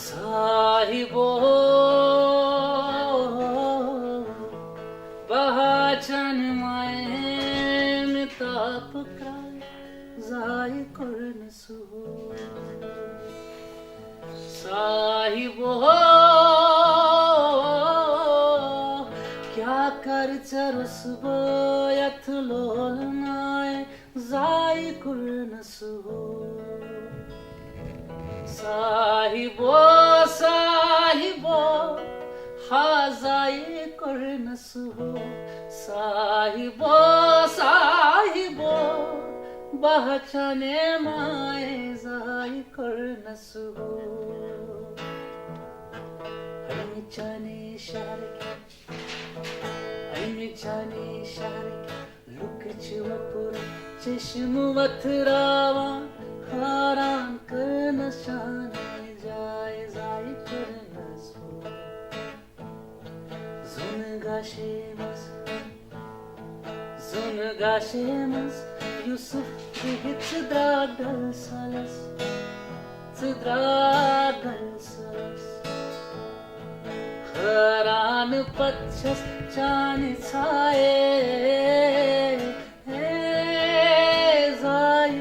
साहिबो bahçen mayen tapkray zay kurnasu साहिबो क्या कर चरसबो यथलोलनाय जाय कुरनसु साहिबो साहिबो हा जाय कुरनसु साहिबो साहिबो bahçane माय जाय कुरनसु Aymichane shark Lukchumapur Chishmu mathrawa Haran karna shane jay zay karnasu Zun gashemas Yusuf kihit cidradal salas Haran pachas chani chaye zay